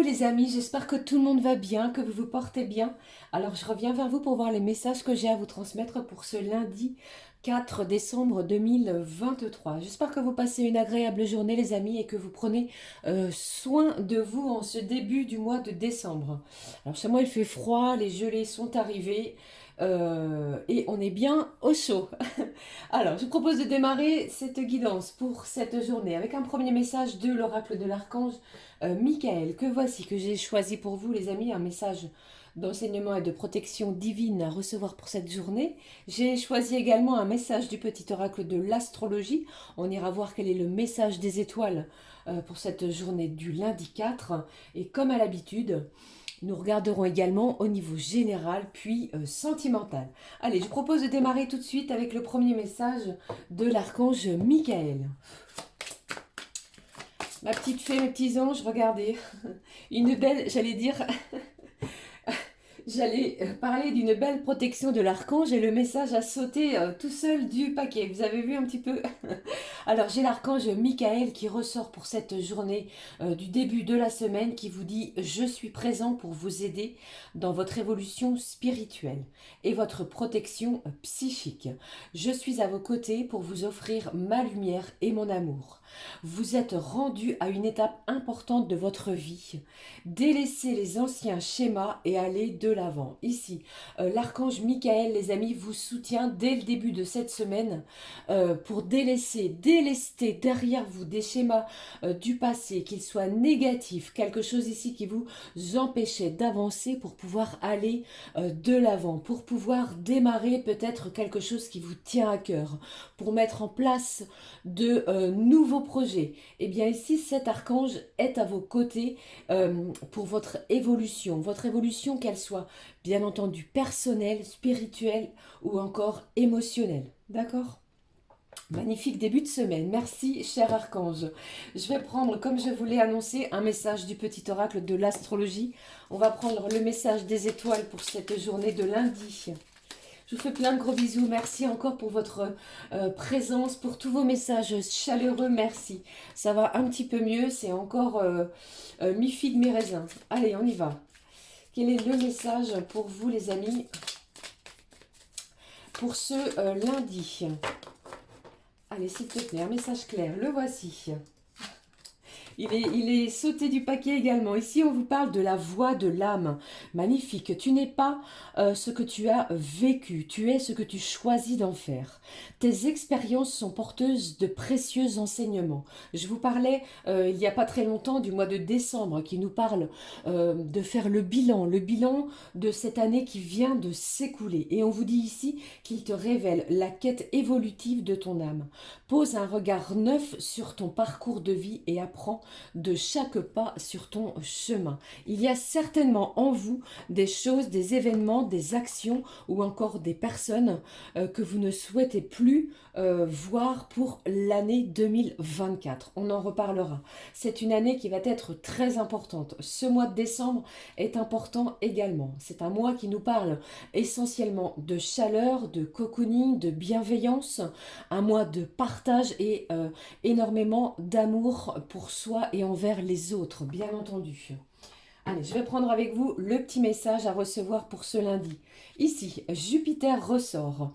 les amis, j'espère que tout le monde va bien, que vous vous portez bien. Alors je reviens vers vous pour voir les messages que j'ai à vous transmettre pour ce lundi 4 décembre 2023. J'espère que vous passez une agréable journée les amis et que vous prenez soin de vous en ce début du mois de décembre. Alors chez moi il fait froid, les gelées sont arrivées et on est bien au chaud. Alors, je vous propose de démarrer cette guidance pour cette journée avec un premier message de l'oracle de l'archange Michael, que voici, que j'ai choisi pour vous les amis, un message d'enseignement et de protection divine à recevoir pour cette journée. J'ai choisi également un message du petit oracle de l'astrologie. On ira voir quel est le message des étoiles pour cette journée du lundi 4. Et comme à l'habitude, nous regarderons également au niveau général puis sentimental. Allez, je propose de démarrer tout de suite avec le premier message de l'archange Michael. Ma petite fée, mes petits anges, regardez. Une belle, j'allais dire, j'allais parler d'une belle protection de l'archange et le message a sauté tout seul du paquet. Vous avez vu un petit peu. Alors j'ai l'archange Michael qui ressort pour cette journée du début de la semaine qui vous dit « Je suis présent pour vous aider dans votre évolution spirituelle et votre protection psychique. Je suis à vos côtés pour vous offrir ma lumière et mon amour. Vous êtes rendu à une étape importante de votre vie. Délaissez les anciens schémas et allez de l'avant. » Ici, l'archange Michael, les amis, vous soutient dès le début de cette semaine pour délester derrière vous des schémas du passé, qu'ils soient négatifs, quelque chose ici qui vous empêchait d'avancer pour pouvoir aller de l'avant, pour pouvoir démarrer peut-être quelque chose qui vous tient à cœur, pour mettre en place de nouveaux projets. Et bien ici, cet archange est à vos côtés pour votre évolution qu'elle soit bien entendu personnelle, spirituelle ou encore émotionnelle. D'accord ? Magnifique début de semaine. Merci, cher archange. Je vais prendre, comme je vous l'ai annoncé, un message du petit oracle de l'astrologie. On va prendre le message des étoiles pour cette journée de lundi. Je vous fais plein de gros bisous. Merci encore pour votre présence, pour tous vos messages chaleureux. Merci. Ça va un petit peu mieux. C'est encore mi-figue, mi-raisin. Allez, on y va. Quel est le message pour vous, les amis, pour ce lundi? Allez, s'il te plaît, un message clair. Le voici. Il est sauté du paquet également. Ici, on vous parle de la voix de l'âme. Magnifique. Tu n'es pas ce que tu as vécu. Tu es ce que tu choisis d'en faire. Tes expériences sont porteuses de précieux enseignements. Je vous parlais il n'y a pas très longtemps du mois de décembre qui nous parle de faire le bilan de cette année qui vient de s'écouler. Et on vous dit ici qu'il te révèle la quête évolutive de ton âme. Pose un regard neuf sur ton parcours de vie et apprends de chaque pas sur ton chemin. Il y a certainement en vous des choses, des événements, des actions ou encore des personnes que vous ne souhaitez plus voir pour l'année 2024. On en reparlera. C'est une année qui va être très importante. Ce mois de décembre est important également. C'est un mois qui nous parle essentiellement de chaleur, de cocooning, de bienveillance, un mois de partage et énormément d'amour pour soi et envers les autres, bien entendu. Allez, je vais prendre avec vous le petit message à recevoir pour ce lundi. Ici, Jupiter ressort.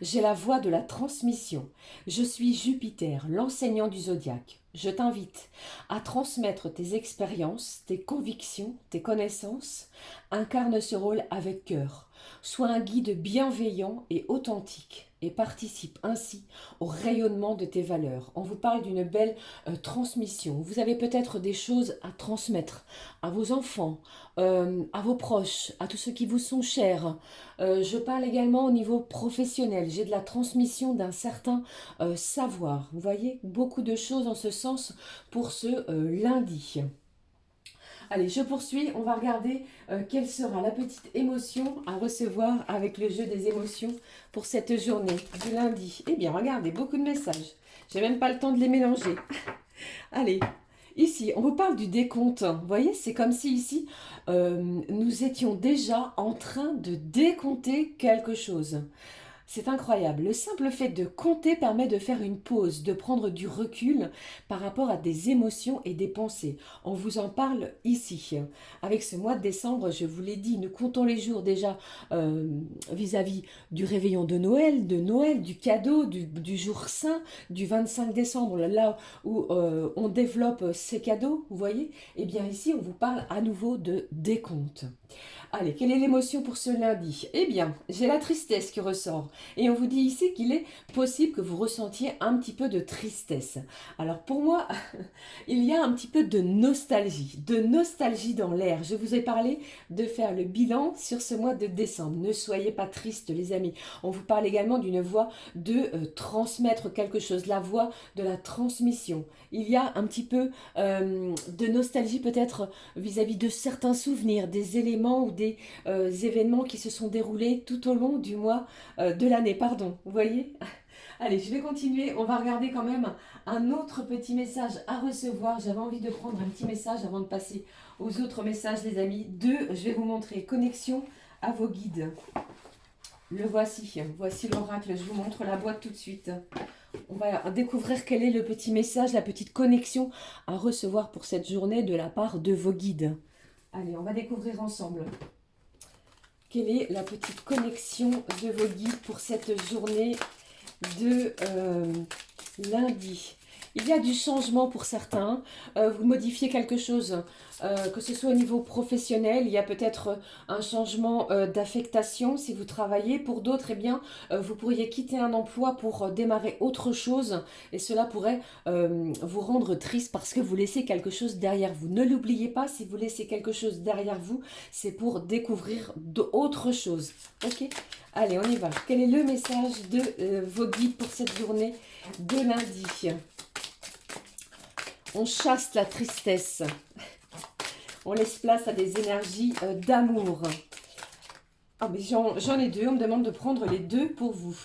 J'ai la voix de la transmission. Je suis Jupiter, l'enseignant du zodiaque. Je t'invite à transmettre tes expériences, tes convictions, tes connaissances. Incarne ce rôle avec cœur. Sois un guide bienveillant et authentique et participe ainsi au rayonnement de tes valeurs. On vous parle d'une belle transmission. Vous avez peut-être des choses à transmettre à vos enfants, à vos proches, à tous ceux qui vous sont chers. Je parle également au niveau professionnel. J'ai de la transmission d'un certain savoir. Vous voyez, beaucoup de choses en ce sens pour ce lundi. Allez, je poursuis. On va regarder quelle sera la petite émotion à recevoir avec le jeu des émotions pour cette journée du lundi. Eh bien, regardez, beaucoup de messages. J'ai même pas le temps de les mélanger. Allez, ici, on vous parle du décompte. Vous voyez, c'est comme si ici, nous étions déjà en train de décompter quelque chose. C'est incroyable. Le simple fait de compter permet de faire une pause, de prendre du recul par rapport à des émotions et des pensées. On vous en parle ici. Avec ce mois de décembre, je vous l'ai dit, nous comptons les jours déjà euh, vis-à-vis du réveillon de Noël, du cadeau, du jour saint, du 25 décembre, là où on développe ces cadeaux, vous voyez. Eh bien ici, on vous parle à nouveau de décompte. Allez, quelle est l'émotion pour ce lundi? Eh bien, j'ai la tristesse qui ressort. Et on vous dit ici qu'il est possible que vous ressentiez un petit peu de tristesse. Alors pour moi, il y a un petit peu de nostalgie dans l'air. Je vous ai parlé de faire le bilan sur ce mois de décembre. Ne soyez pas tristes les amis. On vous parle également d'une voie de transmettre quelque chose, la voie de la transmission. Il y a un petit peu de nostalgie peut-être vis-à-vis de certains souvenirs, des éléments ou des événements qui se sont déroulés tout au long du mois de l'année, pardon. Vous voyez? Allez, je vais continuer. On va regarder quand même un autre petit message à recevoir. J'avais envie de prendre un petit message avant de passer aux autres messages, les amis. Je vais vous montrer. Connexion à vos guides. Le voici. Voici l'oracle. Je vous montre la boîte tout de suite. On va découvrir quel est le petit message, la petite connexion à recevoir pour cette journée de la part de vos guides. Allez, on va découvrir ensemble. Quelle est la petite connexion de vos guides pour cette journée de lundi? Il y a du changement pour certains. Vous modifiez quelque chose, que ce soit au niveau professionnel. Il y a peut-être un changement d'affectation si vous travaillez. Pour d'autres, eh bien, vous pourriez quitter un emploi pour démarrer autre chose. Et cela pourrait vous rendre triste parce que vous laissez quelque chose derrière vous. Ne l'oubliez pas, si vous laissez quelque chose derrière vous, c'est pour découvrir d'autres choses. Ok? Allez, on y va. Quel est le message de vos guides pour cette journée de lundi? On chasse la tristesse. On laisse place à des énergies d'amour. Ah, mais j'en ai deux. On me demande de prendre les deux pour vous.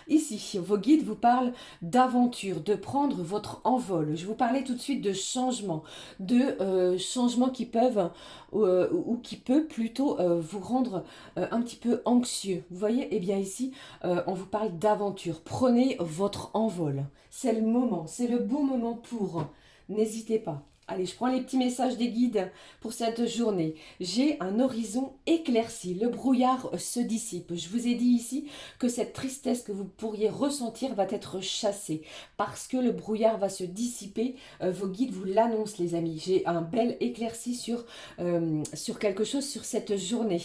Ici, vos guides vous parlent d'aventure, de prendre votre envol. Je vous parlais tout de suite de changements, de changements qui peuvent ou qui peut plutôt vous rendre un petit peu anxieux. Vous voyez? Eh bien ici, on vous parle d'aventure. Prenez votre envol. C'est le moment, c'est le bon moment pour. N'hésitez pas. Allez, je prends les petits messages des guides pour cette journée. J'ai un horizon éclairci. Le brouillard se dissipe. Je vous ai dit ici que cette tristesse que vous pourriez ressentir va être chassée. Parce que le brouillard va se dissiper, vos guides vous l'annoncent, les amis. J'ai un bel éclairci sur quelque chose sur cette journée.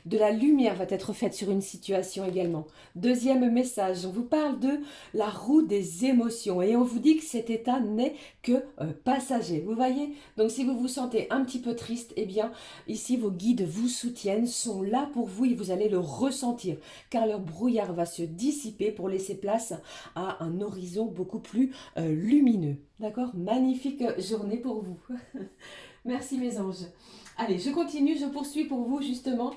De la lumière va être faite sur une situation également. Deuxième message, on vous parle de la roue des émotions. Et on vous dit que cet état n'est que passager. Vous voyez? Donc si vous vous sentez un petit peu triste, eh bien ici vos guides vous soutiennent, sont là pour vous et vous allez le ressentir. Car leur brouillard va se dissiper pour laisser place à un horizon beaucoup plus lumineux. D'accord? Magnifique journée pour vous. Merci mes anges. Allez, je continue, je poursuis pour vous justement.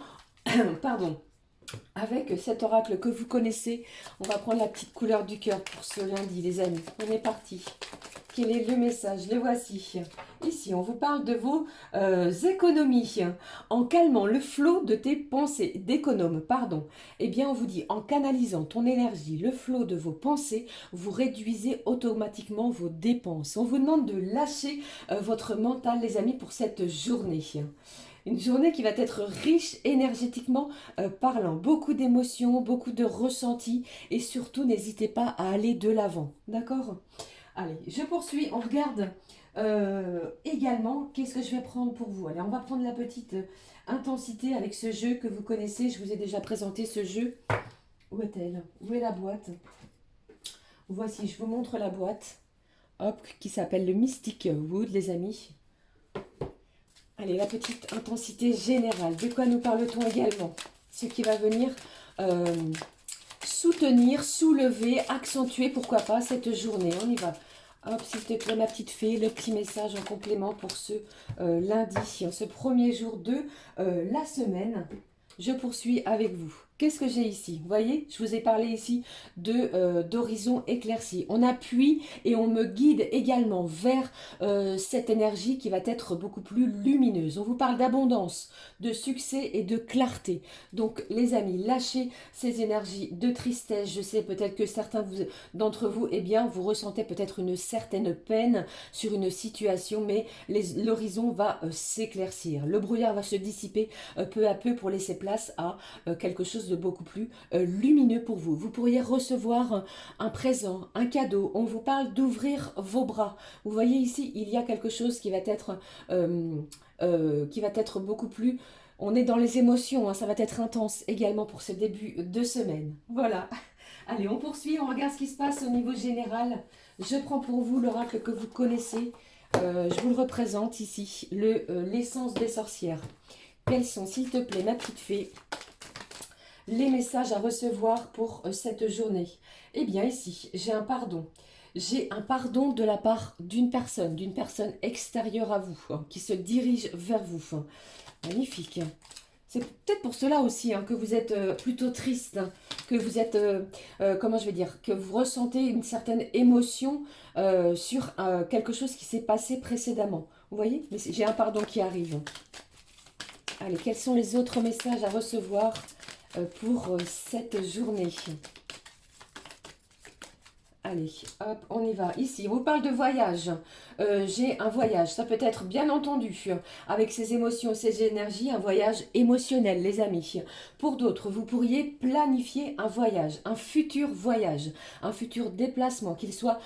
Pardon. Avec cet oracle que vous connaissez, on va prendre la petite couleur du cœur pour ce lundi, les amis. On est parti. Quel est le message? Le voici. Ici, on vous parle de vos économies. En calmant le flot de tes pensées, d'économes, pardon. Eh bien, on vous dit, en canalisant ton énergie, le flot de vos pensées, vous réduisez automatiquement vos dépenses. On vous demande de lâcher votre mental, les amis, pour cette journée. Une journée qui va être riche énergétiquement parlant. Beaucoup d'émotions, beaucoup de ressentis. Et surtout, n'hésitez pas à aller de l'avant. D'accord ? Allez, je poursuis. On regarde également qu'est-ce que je vais prendre pour vous. Allez, on va prendre la petite intensité avec ce jeu que vous connaissez. Je vous ai déjà présenté ce jeu. Où est-elle? Où est la boîte? Voici, je vous montre la boîte. Hop, qui s'appelle le Mystic Wood, les amis. Allez, la petite intensité générale. De quoi nous parle-t-on également? Ce qui va venir soutenir, soulever, accentuer, pourquoi pas, cette journée. On y va. Hop, s'il te plaît, ma petite fée, le petit message en complément pour ce lundi, ce premier jour de la semaine. Je poursuis avec vous. qu'est-ce que j'ai ici? Vous voyez, je vous ai parlé ici d'horizon éclairci. On appuie et on me guide également vers cette énergie qui va être beaucoup plus lumineuse. On vous parle d'abondance, de succès et de clarté. Donc les amis, lâchez ces énergies de tristesse. Je sais peut-être que certains d'entre vous, eh bien, vous ressentez peut-être une certaine peine sur une situation, mais l'horizon va s'éclaircir. Le brouillard va se dissiper peu à peu pour laisser place à quelque chose de beaucoup plus lumineux pour vous. Vous pourriez recevoir un présent, un cadeau. On vous parle d'ouvrir vos bras. Vous voyez ici, il y a quelque chose qui va être beaucoup plus... On est dans les émotions, hein, ça va être intense également pour ce début de semaine. Voilà. Allez, on poursuit, on regarde ce qui se passe au niveau général. Je prends pour vous l'oracle que vous connaissez. Je vous le représente ici, l'essence des sorcières. Quels sont, s'il te plaît, ma petite fée, les messages à recevoir pour cette journée? Eh bien, ici, j'ai un pardon. J'ai un pardon de la part d'une personne extérieure à vous, hein, qui se dirige vers vous. Hein. Magnifique. C'est peut-être pour cela aussi hein, que vous êtes plutôt triste, hein, que vous êtes, comment je vais dire, que vous ressentez une certaine émotion sur quelque chose qui s'est passé précédemment. Vous voyez? Mais j'ai un pardon qui arrive. Allez, quels sont les autres messages à recevoir pour cette journée? Allez, hop, on y va. Ici, on vous parle de voyage. J'ai un voyage, ça peut être bien entendu, avec ses émotions, ses énergies, un voyage émotionnel, les amis. Pour d'autres, vous pourriez planifier un voyage, un futur déplacement, qu'il soit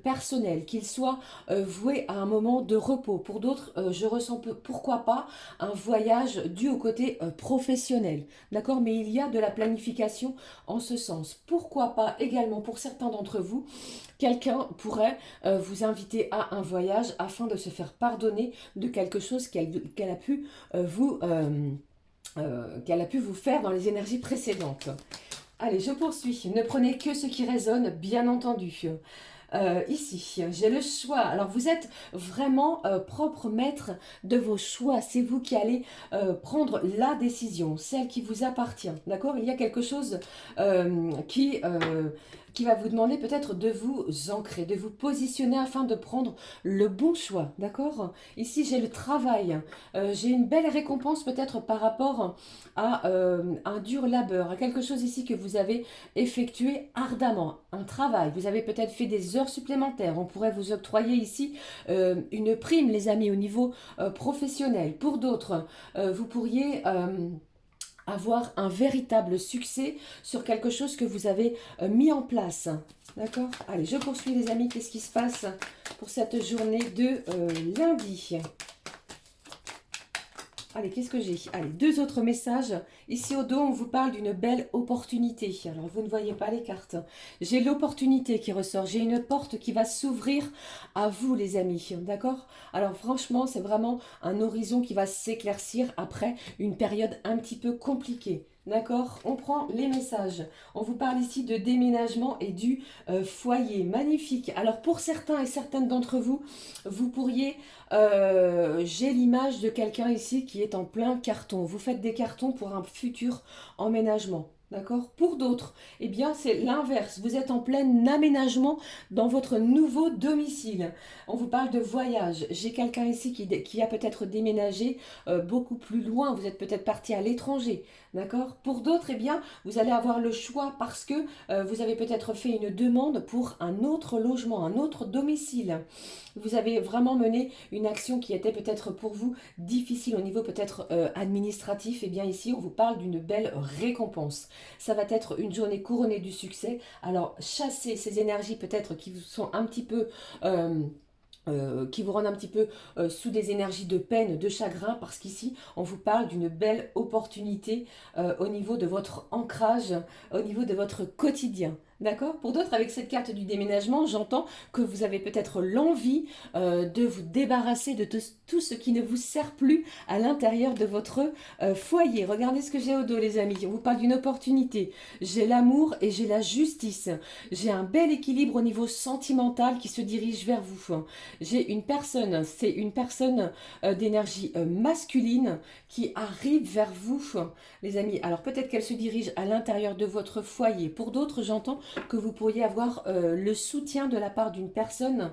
personnel, qu'il soit voué à un moment de repos. Pour d'autres, je ressens pourquoi pas un voyage dû au côté professionnel. D'accord? Mais il y a de la planification en ce sens. Pourquoi pas également pour certains d'entre vous, quelqu'un pourrait vous inviter à un voyage afin de se faire pardonner de quelque chose qu'elle a pu qu'elle a pu vous faire dans les énergies précédentes. Allez, je poursuis. Ne prenez que ce qui résonne, bien entendu. Ici, j'ai le choix. Alors, vous êtes vraiment propre maître de vos choix. C'est vous qui allez prendre la décision, celle qui vous appartient. D'accord? Il y a quelque chose qui va vous demander peut-être de vous ancrer, de vous positionner afin de prendre le bon choix. D'accord? Ici, j'ai le travail. J'ai une belle récompense peut-être par rapport à un dur labeur, à quelque chose ici que vous avez effectué ardemment. Un travail. Vous avez peut-être fait des heures supplémentaires. On pourrait vous octroyer ici une prime, les amis, au niveau professionnel. Pour d'autres, vous pourriez avoir un véritable succès sur quelque chose que vous avez mis en place. D'accord? Allez, je poursuis les amis. Qu'est-ce qui se passe pour cette journée de lundi? Allez, qu'est-ce que j'ai? Allez, deux autres messages. Ici au dos, on vous parle d'une belle opportunité. Alors, vous ne voyez pas les cartes. J'ai l'opportunité qui ressort. J'ai une porte qui va s'ouvrir à vous, les amis. D'accord? Alors, franchement, c'est vraiment un horizon qui va s'éclaircir après une période un petit peu compliquée. D'accord? On prend les messages. On vous parle ici de déménagement et du foyer. Magnifique. Alors, pour certains et certaines d'entre vous, vous pourriez... j'ai l'image de quelqu'un ici qui est en plein carton. Vous faites des cartons pour un futur emménagement. D'accord? Pour d'autres, eh bien, c'est l'inverse. Vous êtes en plein aménagement dans votre nouveau domicile. On vous parle de voyage. J'ai quelqu'un ici qui a peut-être déménagé beaucoup plus loin. Vous êtes peut-être parti à l'étranger. D'accord? Pour d'autres, eh bien, vous allez avoir le choix parce que vous avez peut-être fait une demande pour un autre logement, un autre domicile. Vous avez vraiment mené une action qui était peut-être pour vous difficile au niveau peut-être administratif. Et bien ici, on vous parle d'une belle récompense. Ça va être une journée couronnée du succès. Alors, chassez ces énergies peut-être qui vous sont un petit peu... qui vous rendent un petit peu sous des énergies de peine, de chagrin, parce qu'ici, on vous parle d'une belle opportunité au niveau de votre ancrage, au niveau de votre quotidien. D'accord? Pour d'autres, avec cette carte du déménagement, j'entends que vous avez peut-être l'envie de vous débarrasser de tout ce qui ne vous sert plus à l'intérieur de votre foyer. Regardez ce que j'ai au dos, les amis. On vous parle d'une opportunité. J'ai l'amour et j'ai la justice. J'ai un bel équilibre au niveau sentimental qui se dirige vers vous. J'ai une personne, c'est une personne d'énergie masculine qui arrive vers vous, les amis. Alors peut-être qu'elle se dirige à l'intérieur de votre foyer. Pour d'autres, j'entends que vous pourriez avoir le soutien de la part d'une personne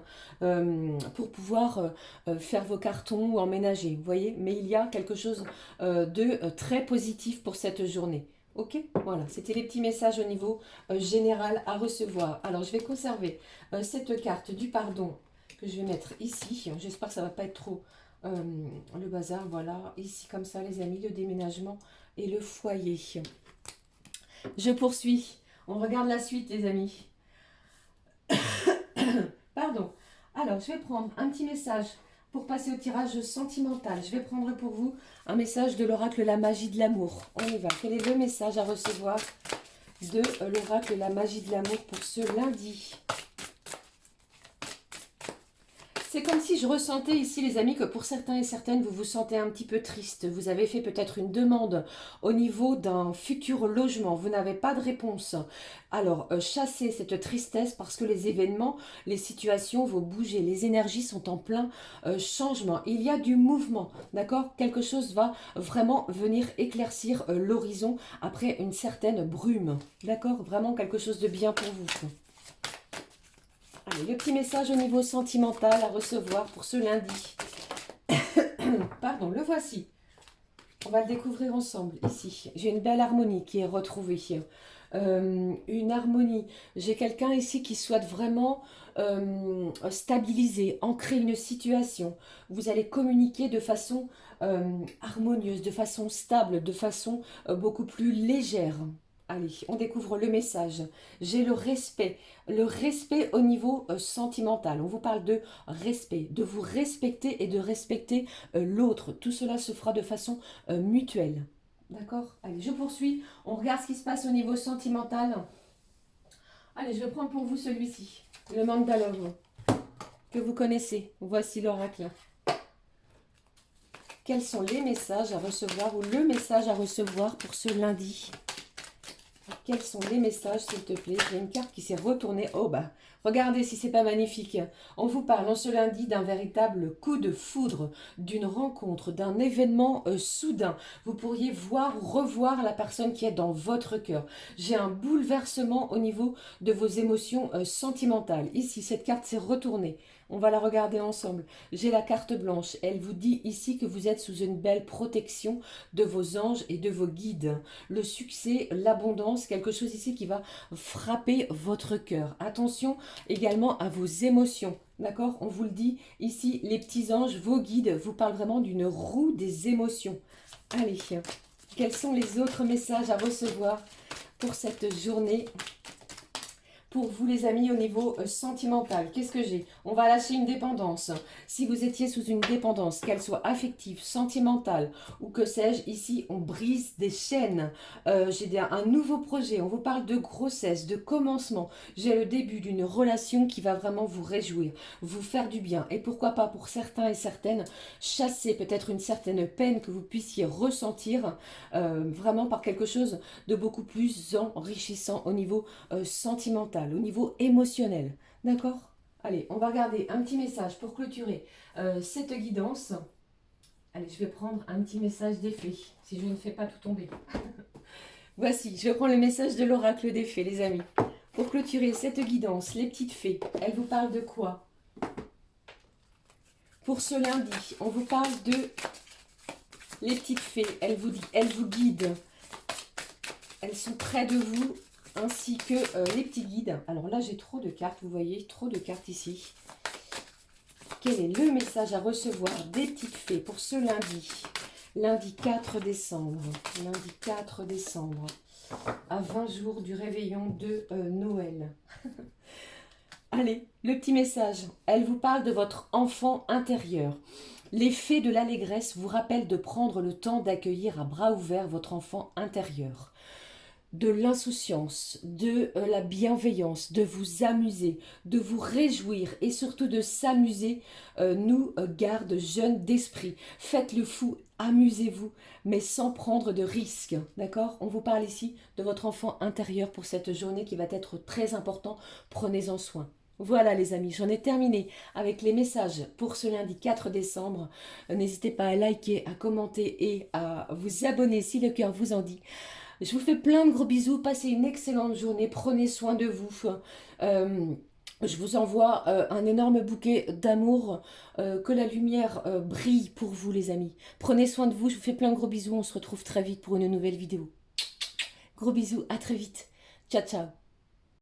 pour pouvoir faire vos cartons ou emménager, vous voyez. Mais il y a quelque chose de très positif pour cette journée. Ok, voilà, c'était les petits messages au niveau général à recevoir. Alors, je vais conserver cette carte du pardon que je vais mettre ici. J'espère que ça ne va pas être trop le bazar. Voilà, ici comme ça, les amis, le déménagement et le foyer. Je poursuis. On regarde la suite, les amis. Pardon. Alors, je vais prendre un petit message pour passer au tirage sentimental. Je vais prendre pour vous un message de l'oracle La Magie de l'amour. On y va. Quel est le message à recevoir de l'oracle La Magie de l'amour pour ce lundi ? C'est comme si je ressentais ici, les amis, que pour certains et certaines, vous vous sentez un petit peu triste. Vous avez fait peut-être une demande au niveau d'un futur logement. Vous n'avez pas de réponse. Alors, chassez cette tristesse parce que les événements, les situations vont bouger. Les énergies sont en plein changement. Il y a du mouvement, d'accord? Quelque chose va vraiment venir éclaircir l'horizon après une certaine brume. D'accord? Vraiment quelque chose de bien pour vous. Allez, le petit message au niveau sentimental à recevoir pour ce lundi. Pardon, le voici. On va le découvrir ensemble ici. J'ai une belle harmonie qui est retrouvée. Une harmonie. J'ai quelqu'un ici qui souhaite vraiment stabiliser, ancrer une situation. Vous allez communiquer de façon harmonieuse, de façon stable, de façon beaucoup plus légère. Allez, on découvre le message. J'ai le respect au niveau sentimental. On vous parle de respect, de vous respecter et de respecter l'autre. Tout cela se fera de façon mutuelle. D'accord? Allez, je poursuis. On regarde ce qui se passe au niveau sentimental. Allez, je vais prendre pour vous celui-ci. Le mandalove que vous connaissez. Voici l'oracle. Quels sont les messages à recevoir ou le message à recevoir pour ce lundi ? Quels sont les messages, s'il te plaît? J'ai une carte qui s'est retournée. Oh bah, regardez si c'est pas magnifique. On vous parle en ce lundi d'un véritable coup de foudre, d'une rencontre, d'un événement soudain. Vous pourriez voir ou revoir la personne qui est dans votre cœur. J'ai un bouleversement au niveau de vos émotions sentimentales. Ici, cette carte s'est retournée. On va la regarder ensemble. J'ai la carte blanche. Elle vous dit ici que vous êtes sous une belle protection de vos anges et de vos guides. Le succès, l'abondance, quelque chose ici qui va frapper votre cœur. Attention également à vos émotions. D'accord? On vous le dit ici, les petits anges, vos guides vous parlent vraiment d'une roue des émotions. Allez, quels sont les autres messages à recevoir pour cette journée ? Pour vous les amis au niveau sentimental, qu'est-ce que j'ai? On va lâcher une dépendance. Si vous étiez sous une dépendance, qu'elle soit affective, sentimentale ou que sais-je, ici on brise des chaînes. J'ai un nouveau projet, on vous parle de grossesse, de commencement. J'ai le début d'une relation qui va vraiment vous réjouir, vous faire du bien. Et pourquoi pas pour certains et certaines, chasser peut-être une certaine peine que vous puissiez ressentir vraiment par quelque chose de beaucoup plus enrichissant au niveau sentimental, au niveau émotionnel. D'accord? Allez, on va regarder un petit message pour clôturer cette guidance. Allez, je vais prendre un petit message des fées, si je ne fais pas tout tomber. Voici, je vais prendre le message de l'oracle des fées, les amis. Pour clôturer cette guidance, les petites fées, elles vous parlent de quoi? Pour ce lundi, on vous parle de les petites fées. Elles vous guident. Elles sont près de vous, ainsi que les petits guides. Alors là, j'ai trop de cartes, vous voyez, trop de cartes ici. Quel est le message à recevoir des petites fées pour ce lundi? Lundi 4 décembre. Lundi 4 décembre. À 20 jours du réveillon de Noël. Allez, le petit message. Elle vous parle de votre enfant intérieur. Les fées de l'allégresse vous rappellent de prendre le temps d'accueillir à bras ouverts votre enfant intérieur. de l'insouciance, de la bienveillance, de vous amuser, de vous réjouir et surtout de s'amuser, nous garde jeunes d'esprit. Faites le fou, amusez-vous, mais sans prendre de risques, d'accord? On vous parle ici de votre enfant intérieur pour cette journée qui va être très important. Prenez-en soin. Voilà les amis, j'en ai terminé avec les messages pour ce lundi 4 décembre. N'hésitez pas à liker, à commenter et à vous abonner si le cœur vous en dit. Je vous fais plein de gros bisous, passez une excellente journée, prenez soin de vous. Euh, je vous envoie un énorme bouquet d'amour, que la lumière brille pour vous les amis. Prenez soin de vous, je vous fais plein de gros bisous, on se retrouve très vite pour une nouvelle vidéo. Gros bisous, à très vite. Ciao ciao.